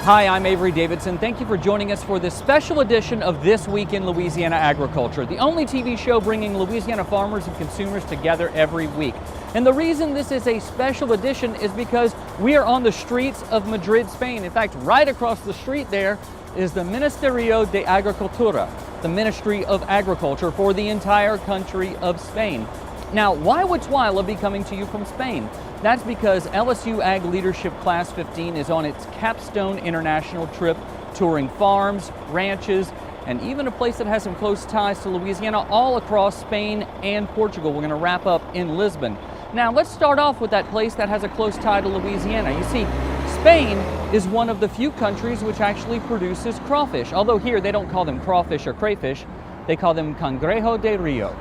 Hi, I'm Avery Davidson. Thank you for joining us for this special edition of This Week in Louisiana Agriculture, the only TV show bringing Louisiana farmers and consumers together every week. And the reason this is a special edition is because we are on the streets of Madrid, Spain. In fact, right across the street there is the Ministerio de Agricultura, the Ministry of Agriculture for the entire country of Spain. Now, why would TWILA be coming to you from Spain? That's because LSU Ag Leadership Class 15 is on its capstone international trip, touring farms, ranches, and even a place that has some close ties to Louisiana all across Spain and Portugal. We're going to wrap up in Lisbon. Now, let's start off with that place that has a close tie to Louisiana. You see, Spain is one of the few countries which actually produces crawfish, although here they don't call them crawfish or crayfish, they call them cangrejo de rio.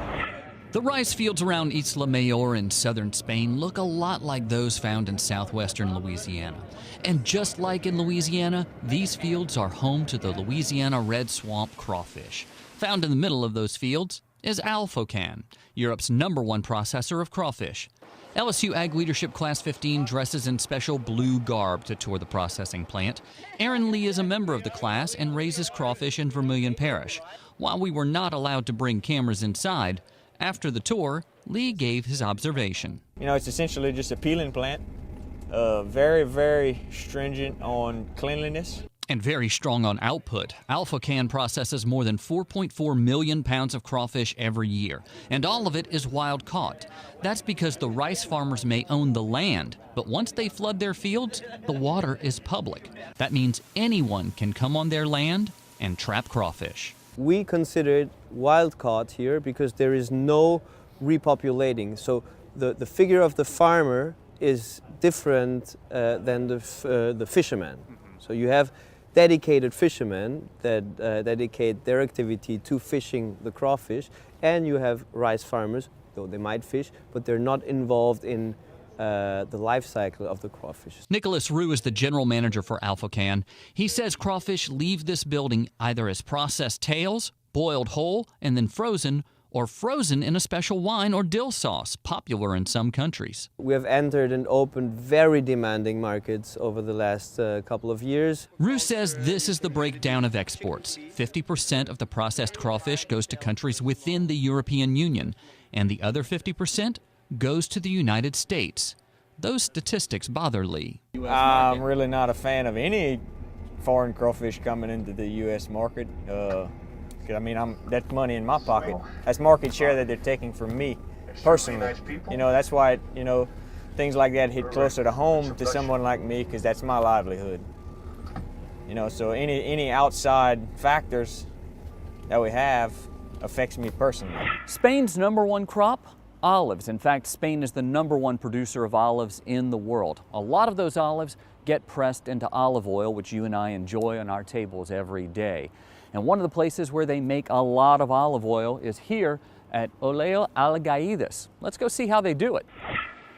The rice fields around Isla Mayor in southern Spain look a lot like those found in southwestern Louisiana. And just like in Louisiana, these fields are home to the Louisiana red swamp crawfish. Found in the middle of those fields is Alfocan, Europe's #1 processor of crawfish. LSU Ag Leadership Class 15 dresses in special blue garb to tour the processing plant. Aaron Lee is a member of the class and raises crawfish in Vermilion Parish. While we were not allowed to bring cameras inside, after the tour, Lee gave his observation. You know, it's essentially just a peeling plant, very, very stringent on cleanliness. And very strong on output. Alfocan processes more than 4.4 million pounds of crawfish every year, and all of it is wild caught. That's because the rice farmers may own the land, but once they flood their fields, the water is public. That means anyone can come on their land and trap crawfish. We consider it wild caught here because there is no repopulating. So the figure of the farmer is different than the fisherman. So you have dedicated fishermen that dedicate their activity to fishing the crawfish, and you have rice farmers, though they might fish, but they're not involved in the life cycle of the crawfish. Nicholas Rue is the general manager for Alfocan. He says crawfish leave this building either as processed tails, boiled whole, and then frozen, or frozen in a special wine or dill sauce, popular in some countries. We have entered and opened very demanding markets over the last couple of years. Rue says this is the breakdown of exports. 50% of the processed crawfish goes to countries within the European Union, and the other 50% goes to the United States. Those statistics bother Lee. I'm really not a fan of any foreign crawfish coming into the U.S. market. I mean, that's money in my pocket. That's market share that they're taking from me personally. You know, that's why, you know, things like that hit closer to home to someone like me, because that's my livelihood. You know, so any outside factors that we have affects me personally. Spain's #1 crop? Olives. In fact, Spain is the #1 producer of olives in the world. A lot of those olives get pressed into olive oil, which you and I enjoy on our tables every day. And one of the places where they make a lot of olive oil is here at Louisiana Algaides. Let's go see how they do it.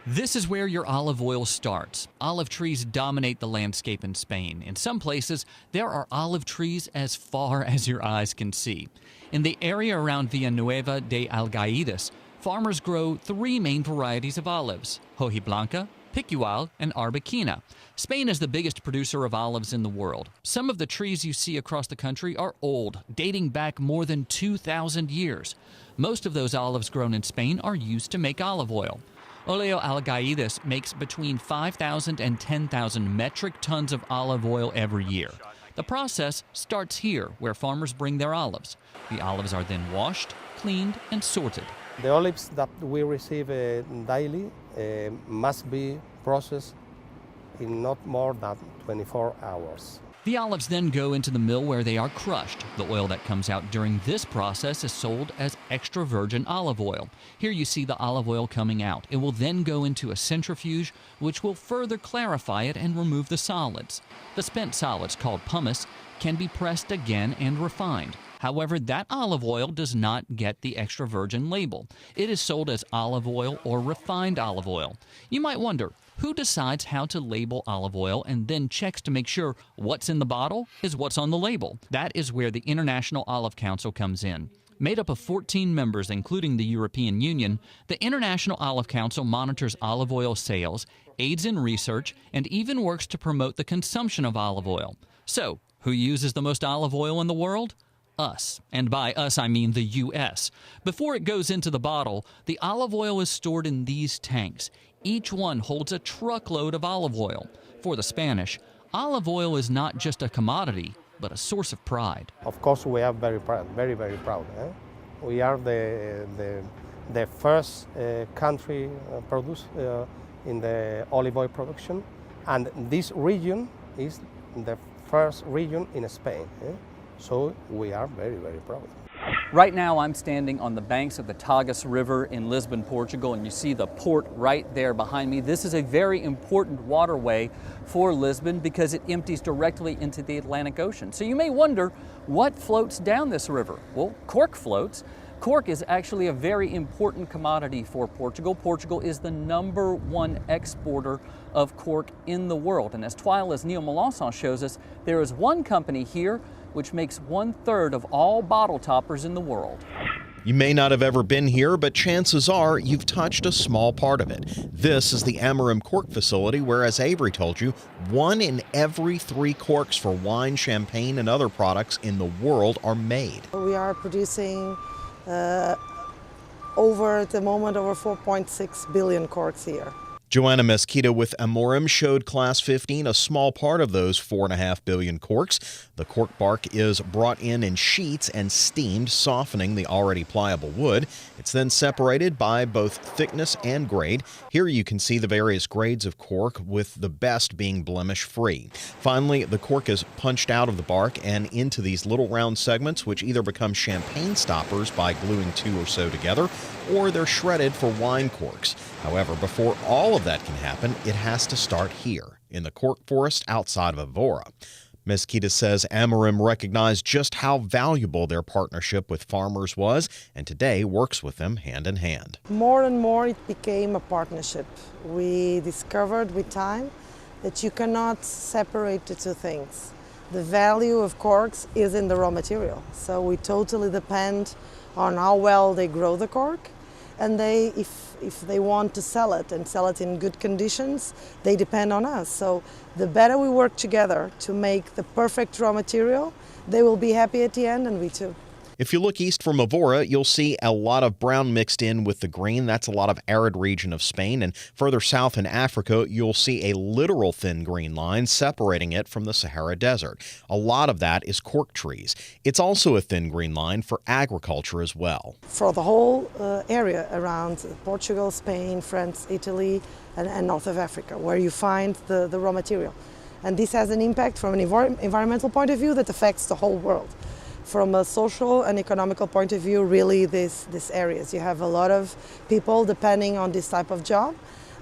This is where your olive oil starts. Olive trees dominate the landscape in Spain. In some places, there are olive trees as far as your eyes can see. In the area around Villanueva de Algaides, farmers grow 3 main varieties of olives: Hojiblanca, Picual, and Arbequina. Spain is the biggest producer of olives in the world. Some of the trees you see across the country are old, dating back more than 2,000 years. Most of those olives grown in Spain are used to make olive oil. Louisiana Algaides makes between 5,000 and 10,000 metric tons of olive oil every year. The process starts here, where farmers bring their olives. The olives are then washed, cleaned, and sorted. The olives that we receive daily must be processed in not more than 24 hours. The olives then go into the mill where they are crushed. The oil that comes out during this process is sold as extra virgin olive oil. Here you see the olive oil coming out. It will then go into a centrifuge, which will further clarify it and remove the solids. The spent solids, called pumice, can be pressed again and refined. However, that olive oil does not get the extra virgin label. It is sold as olive oil or refined olive oil. You might wonder, who decides how to label olive oil and then checks to make sure what's in the bottle is what's on the label? That is where the International Olive Council comes in. Made up of 14 members, including the European Union, the International Olive Council monitors olive oil sales, aids in research, and even works to promote the consumption of olive oil. So, who uses the most olive oil in the world? Us. And by us, I mean the U.S. Before it goes into the bottle, the olive oil is stored in these tanks. Each one holds a truckload of olive oil. For the Spanish, olive oil is not just a commodity, but a source of pride. Of course, we are very proud, very, very proud. We are the first country produced in the olive oil production, and this region is the first region in Spain. So we are very, very proud. Right now I'm standing on the banks of the Tagus River in Lisbon, Portugal, and you see the port right there behind me. This is a very important waterway for Lisbon because it empties directly into the Atlantic Ocean. So you may wonder, what floats down this river? Well, cork floats. Cork is actually a very important commodity for Portugal. Portugal is the #1 exporter of cork in the world. And as TWILA's Neil Melanson shows us, there is one company here which makes 1/3 of all bottle toppers in the world. You may not have ever been here, but chances are you've touched a small part of it. This is the Amorim Cork facility where, as Avery told you, 1 in every 3 corks for wine, champagne, and other products in the world are made. We are producing at the moment, over 4.6 billion corks here. Joanna Mesquita with Amorim showed Class 15 a small part of those 4.5 billion corks. The cork bark is brought in sheets and steamed, softening the already pliable wood. It's then separated by both thickness and grade. Here you can see the various grades of cork, with the best being blemish-free. Finally, the cork is punched out of the bark and into these little round segments, which either become champagne stoppers by gluing 2 or so together, or they're shredded for wine corks. However, before all of that can happen, it has to start here, in the cork forest outside of Evora. Mesquita says Amorim recognized just how valuable their partnership with farmers was, and today works with them hand in hand. More and more it became a partnership. We discovered with time that you cannot separate the two things. The value of corks is in the raw material, so we totally depend on how well they grow the cork, and if they want to sell it and sell it in good conditions, they depend on us. So the better we work together to make the perfect raw material, they will be happy at the end, and we too. If you look east from Evora, you'll see a lot of brown mixed in with the green. That's a lot of arid region of Spain. And further south in Africa, you'll see a literal thin green line separating it from the Sahara Desert. A lot of that is cork trees. It's also a thin green line for agriculture as well. For the whole area around Portugal, Spain, France, Italy, and north of Africa, where you find the raw material. And this has an impact from an environmental point of view that affects the whole world. From a social and economical point of view, really these areas. You have a lot of people depending on this type of job.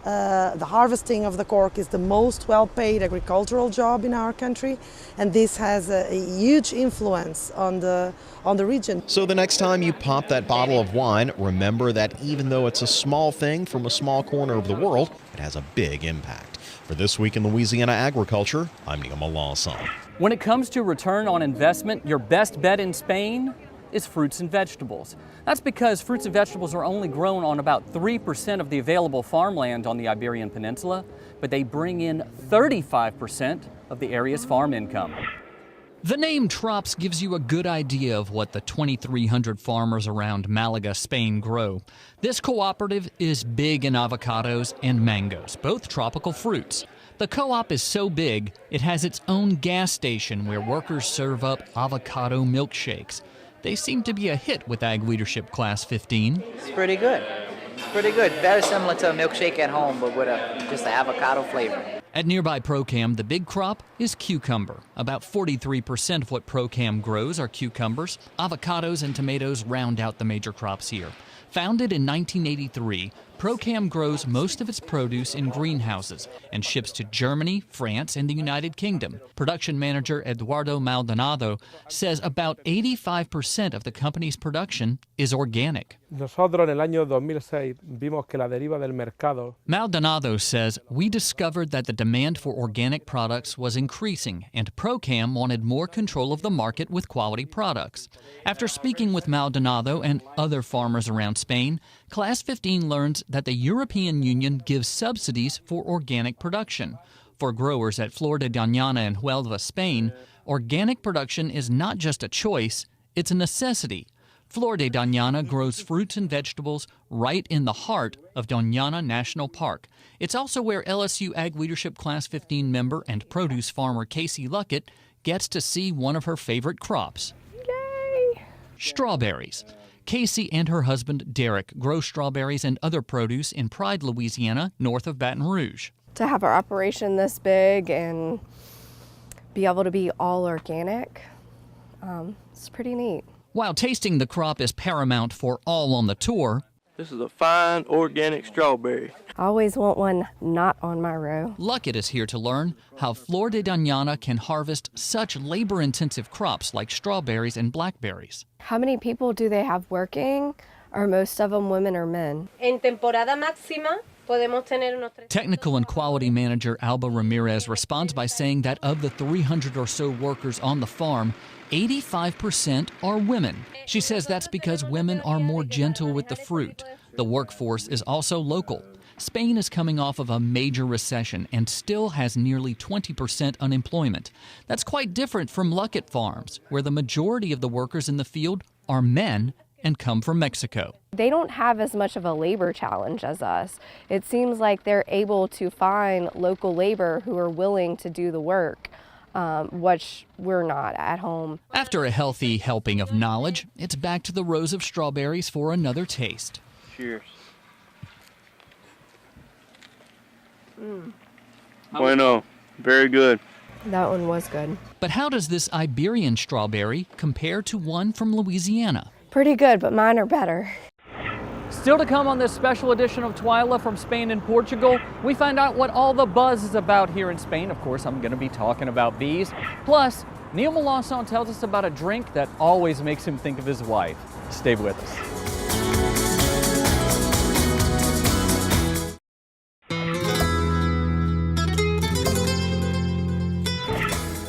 The harvesting of the cork is the most well-paid agricultural job in our country, and this has a huge influence on the region. So the next time you pop that bottle of wine, remember that even though it's a small thing from a small corner of the world, it has a big impact. For This Week in Louisiana Agriculture, I'm Neil Melanson. When it comes to return on investment, your best bet in Spain is fruits and vegetables. That's because fruits and vegetables are only grown on about 3% of the available farmland on the Iberian Peninsula, but they bring in 35% of the area's farm income. The name Trops gives you a good idea of what the 2,300 farmers around Malaga, Spain grow. This cooperative is big in avocados and mangoes, both tropical fruits. The co-op is so big, it has its own gas station where workers serve up avocado milkshakes. They seem to be a hit with Ag Leadership Class 15. It's pretty good. It's pretty good. Very similar to a milkshake at home, but with just an avocado flavor. At nearby Procam, the big crop is cucumber. About 43% of what Procam grows are cucumbers. Avocados and tomatoes round out the major crops here. Founded in 1983, Procam grows most of its produce in greenhouses and ships to Germany, France, and the United Kingdom. Production manager Eduardo Maldonado says about 85% of the company's production is organic. Nosotros en el año 2006 vimos que la deriva del mercado. Maldonado says, we discovered that the demand for organic products was increasing and Procam wanted more control of the market with quality products. After speaking with Maldonado and other farmers around Spain, Class 15 learns that the European Union gives subsidies for organic production. For growers at Flor de Doñana in Huelva, Spain, organic production is not just a choice, it's a necessity. Flor de Doñana grows fruits and vegetables right in the heart of Doñana National Park. It's also where LSU Ag Leadership Class 15 member and produce farmer Casey Luckett gets to see one of her favorite crops. Yay! Strawberries. Casey and her husband Derek grow strawberries and other produce in Pride, Louisiana, north of Baton Rouge. To have our operation this big and be able to be all organic, it's pretty neat. While tasting the crop is paramount for all on the tour, this is a fine organic strawberry. I always want one not on my row. Luckett is here to learn how Flor de Doñana can harvest such labor-intensive crops like strawberries and blackberries. How many people do they have working? Are most of them women or men? En temporada máxima podemos tener unos Technical and Quality Manager Alba Ramirez responds by saying that of the 300 or so workers on the farm, 85% are women. She says that's because women are more gentle with the fruit. The workforce is also local. Spain is coming off of a major recession and still has nearly 20% unemployment. That's quite different from Luckett Farms, where the majority of the workers in the field are men and come from Mexico. They don't have as much of a labor challenge as us. It seems like they're able to find local labor who are willing to do the work, which we're not at home. After a healthy helping of knowledge, it's back to the rows of strawberries for another taste. Cheers. Bueno, very good. That one was good. But how does this Iberian strawberry compare to one from Louisiana? Pretty good, but mine are better. Still to come on this special edition of TWILA from Spain and Portugal, we find out what all the buzz is about here in Spain. Of course, I'm going to be talking about bees. Plus, Neil Melanson tells us about a drink that always makes him think of his wife. Stay with us.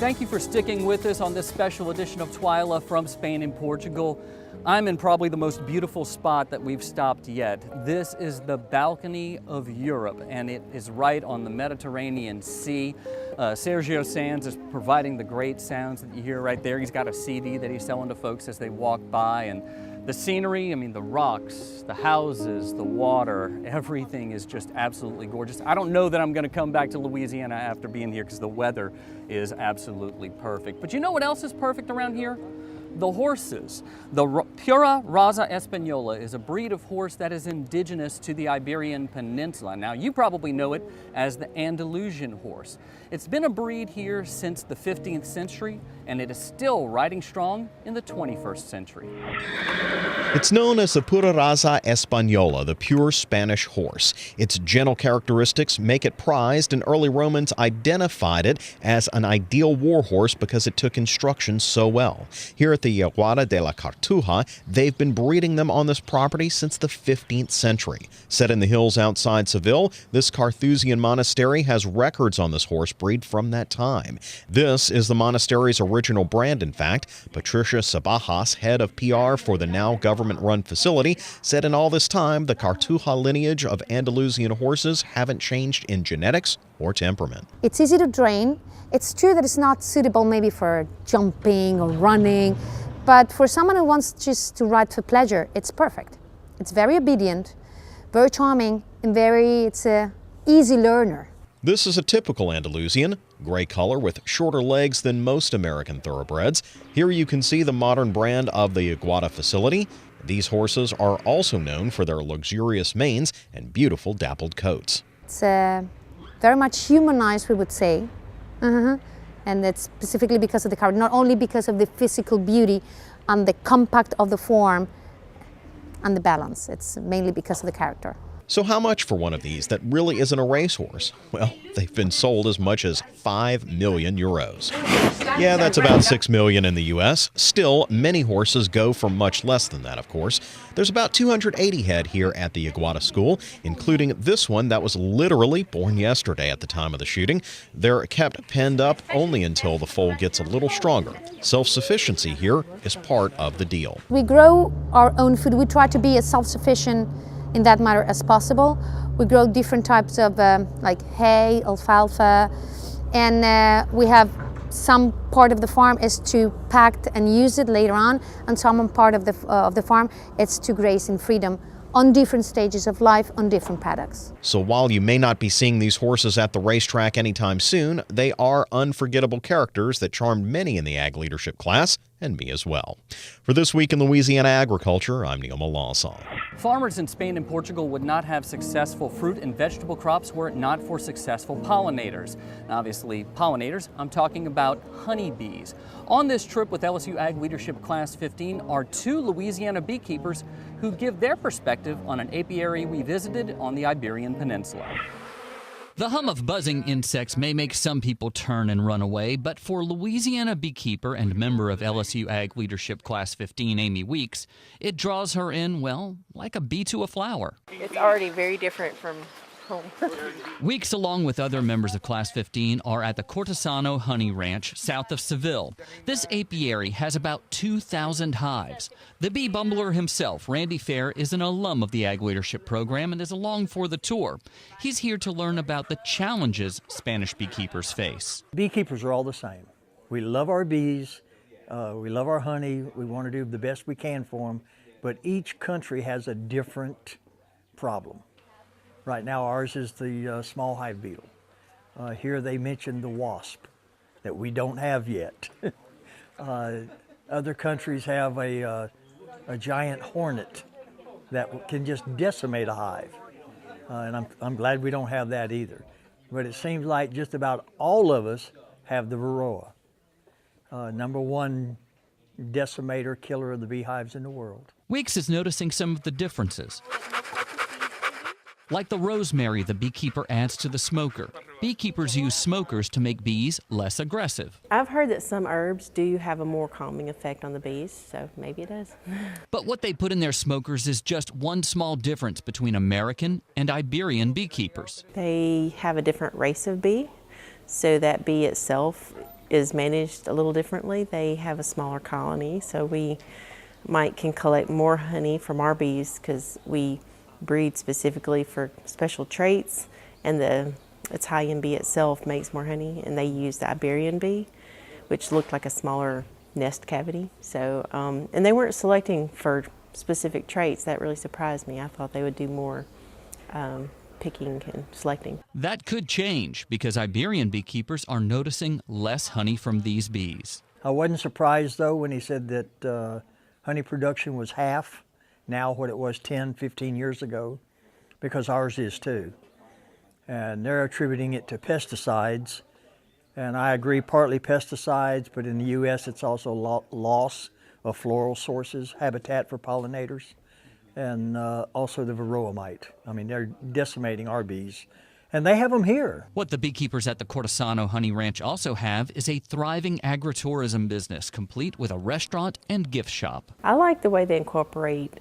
Thank you for sticking with us on this special edition of TWILA from Spain and Portugal. I'm in probably the most beautiful spot that we've stopped yet. This is the balcony of Europe, and it is right on the Mediterranean Sea. Sergio Sanz is providing the great sounds that you hear right there. He's got a CD that he's selling to folks as they walk by, and the scenery, I mean, the rocks, the houses, the water, everything is just absolutely gorgeous. I don't know that I'm going to come back to Louisiana after being here because the weather is absolutely perfect. But you know what else is perfect around here? The horses. The Pura Raza Española is a breed of horse that is indigenous to the Iberian Peninsula. Now, you probably know it as the Andalusian horse. It's been a breed here since the 15th century, and it is still riding strong in the 21st century. It's known as the Pura Raza Española, the pure Spanish horse. Its gentle characteristics make it prized, and early Romans identified it as an ideal war horse because it took instruction so well. Here at the Yeguada de la Cartuja, they've been breeding them on this property since the 15th century. Set in the hills outside Seville, this Carthusian monastery has records on this horse breed from that time. This is the monastery's original brand, in fact. Patricia Sabajas, head of PR for the now government-run facility, said in all this time the Cartuja lineage of Andalusian horses haven't changed in genetics or temperament. It's easy to train. It's true that it's not suitable maybe for jumping or running, but for someone who wants just to ride for pleasure, it's perfect. It's very obedient, very charming, and it's an easy learner. This is a typical Andalusian, gray color with shorter legs than most American thoroughbreds. Here you can see the modern brand of the Yeguada facility. These horses are also known for their luxurious manes and beautiful dappled coats. It's very much humanized, we would say. And that's specifically because of the character, not only because of the physical beauty and the compact of the form and the balance. It's mainly because of the character. So how much for one of these that really isn't a racehorse? Well, they've been sold as much as 5 million euros. Yeah, that's about 6 million in the U.S. Still, many horses go for much less than that, of course. There's about 280 head here at the Yeguada School, including this one that was literally born yesterday at the time of the shooting. They're kept penned up only until the foal gets a little stronger. Self-sufficiency here is part of the deal. We grow our own food. We try to be as self-sufficient in that matter as possible. We grow different types of like hay, alfalfa, and we have some part of the farm is to pack and use it later on, and some part of the farm it's to graze in freedom on different stages of life on different paddocks. So while you may not be seeing these horses at the racetrack anytime soon, they are unforgettable characters that charmed many in the Ag Leadership class, and me as well. For This Week in Louisiana Agriculture, I'm Neil Malasson. Farmers in Spain and Portugal would not have successful fruit and vegetable crops were it not for successful pollinators. Now, obviously, pollinators, I'm talking about honeybees. On this trip with LSU Ag Leadership Class 15 are 2 Louisiana beekeepers who give their perspective on an apiary we visited on the Iberian Peninsula. The hum of buzzing insects may make some people turn and run away, but for Louisiana beekeeper and member of LSU Ag Leadership Class 15, Amy Weeks, it draws her in, well, like a bee to a flower. It's already very different from home. Weeks, along with other members of Class 15, are at the Cortesano Honey Ranch south of Seville. This apiary has about 2,000 hives. The bee bumbler himself, Randy Fair, is an alum of the Ag Leadership Program and is along for the tour. He's here to learn about the challenges Spanish beekeepers face. Beekeepers are all the same. We love our bees, we love our honey, we want to do the best we can for them, but each country has a different problem. Right now ours is the small hive beetle. Here they mentioned the wasp that we don't have yet. Other countries have a giant hornet that can just decimate a hive. And I'm glad we don't have that either. But it seems like just about all of us have the varroa. #1 decimator, killer of the beehives in the world. Weeks is noticing some of the differences. Like the rosemary the beekeeper adds to the smoker. Beekeepers use smokers to make bees less aggressive. I've heard that some herbs do have a more calming effect on the bees, so maybe it does. But what they put in their smokers is just one small difference between American and Iberian beekeepers. They have a different race of bee, so that bee itself is managed a little differently. They have a smaller colony, so we can collect more honey from our bees because we breed specifically for special traits, and the Italian bee itself makes more honey, and they use the Iberian bee, which looked like a smaller nest cavity. So, and they weren't selecting for specific traits. That really surprised me. I thought they would do more picking and selecting. That could change because Iberian beekeepers are noticing less honey from these bees. I wasn't surprised though when he said that honey production was half now what it was 10, 15 years ago, because ours is too. And they're attributing it to pesticides. And I agree, partly pesticides, but in the U.S. it's also loss of floral sources, habitat for pollinators, and also the varroa mite. I mean, they're decimating our bees. And they have them here. What the beekeepers at the Cortesano Honey Ranch also have is a thriving agritourism business, complete with a restaurant and gift shop. I like the way they incorporate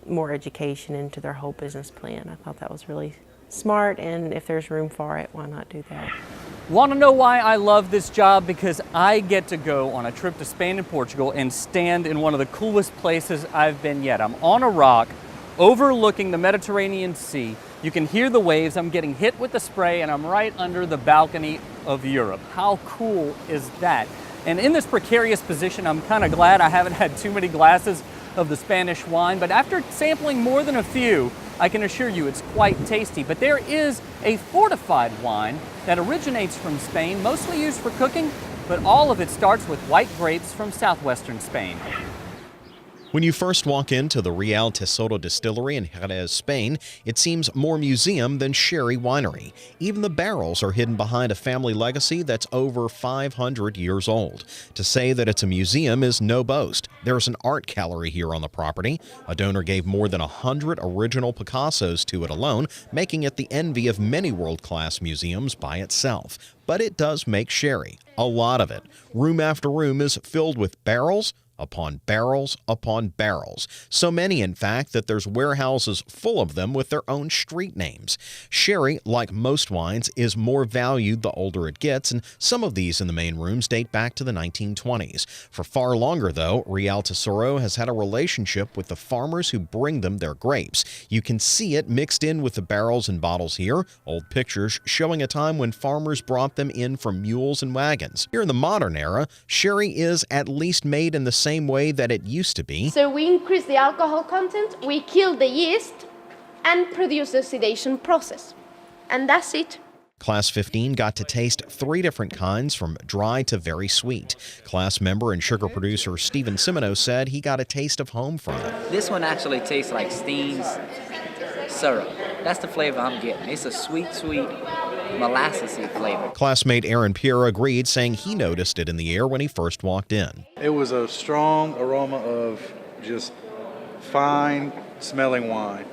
more education into their whole business plan. I thought that was really smart, and if there's room for it, why not do that? Want to know why I love this job? Because I get to go on a trip to Spain and Portugal and stand in one of the coolest places I've been yet. I'm on a rock overlooking the Mediterranean Sea. You can hear the waves. I'm getting hit with the spray, and I'm right under the balcony of Europe. How cool is that? And in this precarious position, I'm kind of glad I haven't had too many glasses of the Spanish wine, but after sampling more than a few, I can assure you it's quite tasty. But there is a fortified wine that originates from Spain, mostly used for cooking, but all of it starts with white grapes from southwestern Spain. When you first walk into the Real Tesoro Distillery in Jerez, Spain, it seems more museum than sherry winery. Even the barrels are hidden behind a family legacy that's over 500 years old. To say that it's a museum is no boast. There's an art gallery here on the property. A donor gave more than 100 original Picassos to it alone, making it the envy of many world-class museums by itself. But it does make sherry, a lot of it. Room after room is filled with barrels upon barrels upon barrels. So many, in fact, that there's warehouses full of them with their own street names. Sherry, like most wines, is more valued the older it gets, and some of these in the main rooms date back to the 1920s. For far longer, though, Real Tesoro has had a relationship with the farmers who bring them their grapes. You can see it mixed in with the barrels and bottles here, old pictures showing a time when farmers brought them in from mules and wagons. Here in the modern era, sherry is at least made in the same way that it used to be. So we increase the alcohol content, we kill the yeast, and produce the oxidation process. And that's it. Class 15 got to taste 3 different kinds, from dry to very sweet. Class member and sugar producer Steven Simino said he got a taste of home from it. This one actually tastes like Steen's syrup. That's the flavor I'm getting. It's a sweet, sweet, molassesy flavor. Classmate Aaron Pierre agreed, saying he noticed it in the air when he first walked in. It was a strong aroma of just fine smelling wine.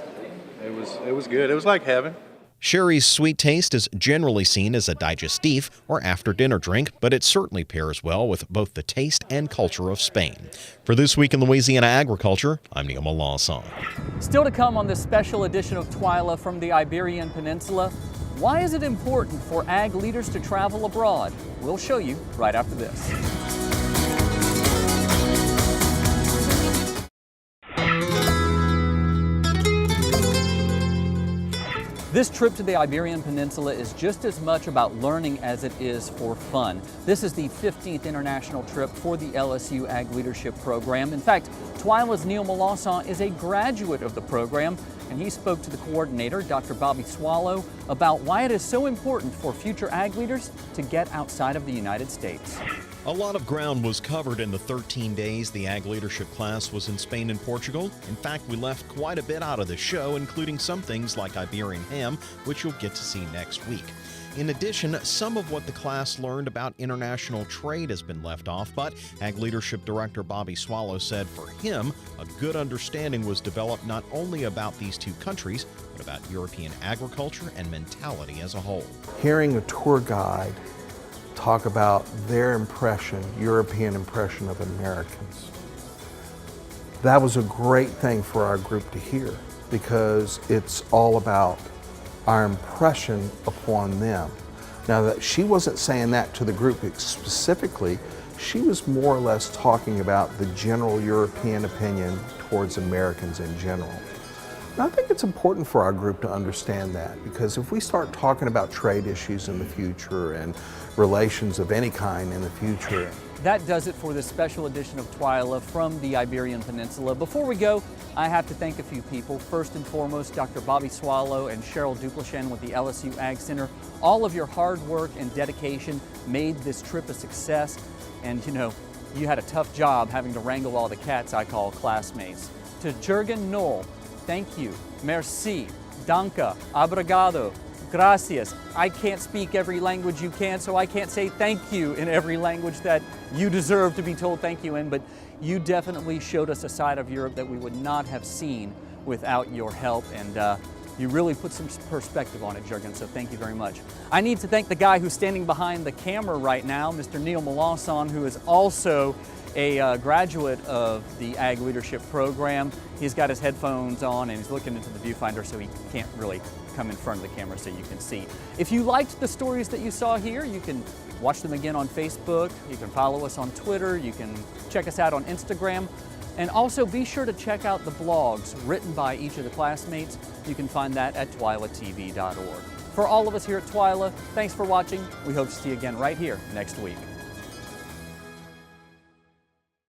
It was good. It was like heaven. Sherry's sweet taste is generally seen as a digestif or after-dinner drink, but it certainly pairs well with both the taste and culture of Spain. For This Week in Louisiana Agriculture, I'm Neil Melanson. Still to come on this special edition of TWILA from the Iberian Peninsula, why is it important for ag leaders to travel abroad? We'll show you right after this. This trip to the Iberian Peninsula is just as much about learning as it is for fun. This is the 15th international trip for the LSU Ag Leadership Program. In fact, TWILA's Neil Melanson is a graduate of the program, and he spoke to the coordinator, Dr. Bobby Swallow, about why it is so important for future ag leaders to get outside of the United States. A lot of ground was covered in the 13 days the Ag Leadership Class was in Spain and Portugal. In fact, we left quite a bit out of the show, including some things like Iberian ham, which you'll get to see next week. In addition, some of what the class learned about international trade has been left off, but Ag Leadership Director Bobby Swallow said for him, a good understanding was developed not only about these two countries, but about European agriculture and mentality as a whole. Hearing a tour guide talk about their impression, European impression of Americans, that was a great thing for our group to hear, because it's all about our impression upon them. Now, that she wasn't saying that to the group specifically, she was more or less talking about the general European opinion towards Americans in general. And I think it's important for our group to understand that, because if we start talking about trade issues in the future and relations of any kind in the future. That does it for this special edition of TWILA from the Iberian Peninsula. Before we go, I have to thank a few people. First and foremost, Dr. Bobby Swallow and Cheryl Duplashen with the LSU Ag Center. All of your hard work and dedication made this trip a success. And you know, you had a tough job having to wrangle all the cats I call classmates. To Jürgen Knoll, thank you. Merci. Danke. Obrigado. Gracias. I can't speak every language you can, so I can't say thank you in every language that you deserve to be told thank you in, but you definitely showed us a side of Europe that we would not have seen without your help, and you really put some perspective on it, Jürgen, so thank you very much. I need to thank the guy who's standing behind the camera right now, Mr. Neil Melanson, who is also a graduate of the Ag Leadership Program. He's got his headphones on and he's looking into the viewfinder, so he can't really come in front of the camera so you can see. If you liked the stories that you saw here, you can watch them again on Facebook, you can follow us on Twitter, you can check us out on Instagram, and also be sure to check out the blogs written by each of the classmates. You can find that at twilatv.org. For all of us here at TWILA, thanks for watching. We hope to see you again right here next week.